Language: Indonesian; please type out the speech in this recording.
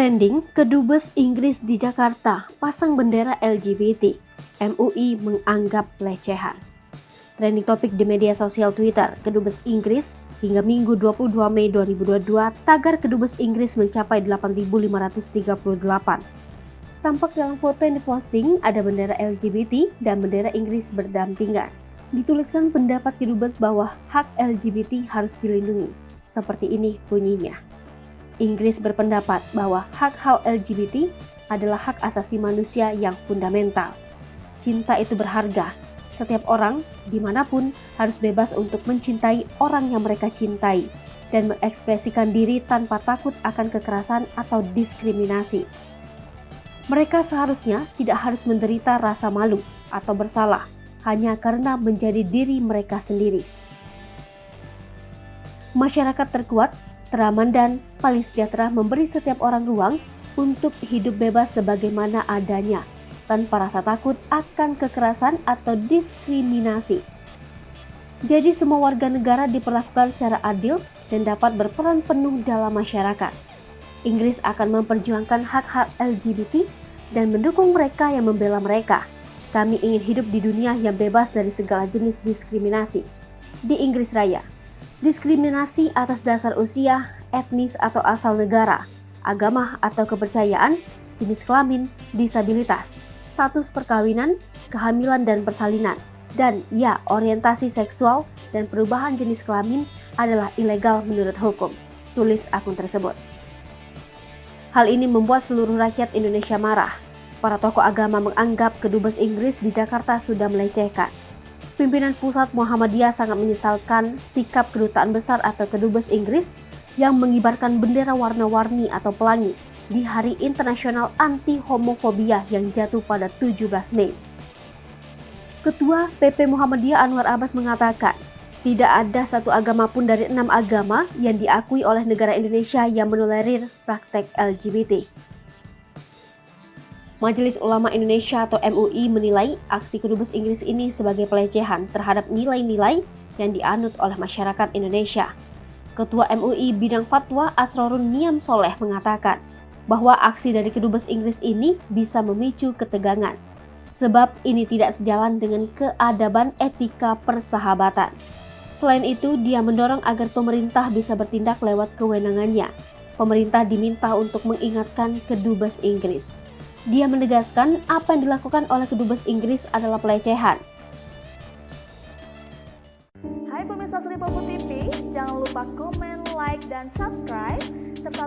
Trending, Kedubes Inggris di Jakarta pasang bendera LGBT, MUI menganggap pelecehan. Trending topik di media sosial Twitter, Kedubes Inggris hingga Minggu 22 Mei 2022, tagar Kedubes Inggris mencapai 8.538. Tampak dalam foto yang diposting ada bendera LGBT dan bendera Inggris berdampingan. Dituliskan pendapat Kedubes bahwa hak LGBT harus dilindungi. Seperti ini bunyinya. Inggris berpendapat bahwa hak-hak LGBT adalah hak asasi manusia yang fundamental. Cinta itu berharga. Setiap orang, dimanapun, harus bebas untuk mencintai orang yang mereka cintai dan mengekspresikan diri tanpa takut akan kekerasan atau diskriminasi. Mereka seharusnya tidak harus menderita rasa malu atau bersalah hanya karena menjadi diri mereka sendiri. Masyarakat terkuat, teraman dan paling sejahtera memberi setiap orang ruang untuk hidup bebas sebagaimana adanya, tanpa rasa takut akan kekerasan atau diskriminasi. Jadi semua warga negara diperlakukan secara adil dan dapat berperan penuh dalam masyarakat. Inggris akan memperjuangkan hak-hak LGBT dan mendukung mereka yang membela mereka. Kami ingin hidup di dunia yang bebas dari segala jenis diskriminasi. Di Inggris Raya, diskriminasi atas dasar usia, etnis atau asal negara, agama atau kepercayaan, jenis kelamin, disabilitas, status perkawinan, kehamilan dan persalinan, dan orientasi seksual dan perubahan jenis kelamin adalah ilegal menurut hukum, tulis akun tersebut. Hal ini membuat seluruh rakyat Indonesia marah. Para tokoh agama menganggap Kedubes Inggris di Jakarta sudah melecehkan. Pimpinan Pusat Muhammadiyah sangat menyesalkan sikap Kedutaan Besar atau Kedubes Inggris yang mengibarkan bendera warna-warni atau pelangi di Hari Internasional Anti Homofobia yang jatuh pada 17 Mei. Ketua PP Muhammadiyah Anwar Abbas mengatakan, tidak ada satu agama pun dari 6 agama yang diakui oleh negara Indonesia yang menolerir praktek LGBT. Majelis Ulama Indonesia atau MUI menilai aksi Kedubes Inggris ini sebagai pelecehan terhadap nilai-nilai yang dianut oleh masyarakat Indonesia. Ketua MUI Bidang Fatwa Asrorun Niam Soleh mengatakan bahwa aksi dari Kedubes Inggris ini bisa memicu ketegangan, sebab ini tidak sejalan dengan keadaban etika persahabatan. Selain itu, dia mendorong agar pemerintah bisa bertindak lewat kewenangannya. Pemerintah diminta untuk mengingatkan Kedubes Inggris. Dia menegaskan apa yang dilakukan oleh Kedubes Inggris adalah pelecehan. Hai pemirsa Selipopo TV, jangan lupa komen, like, dan subscribe, serta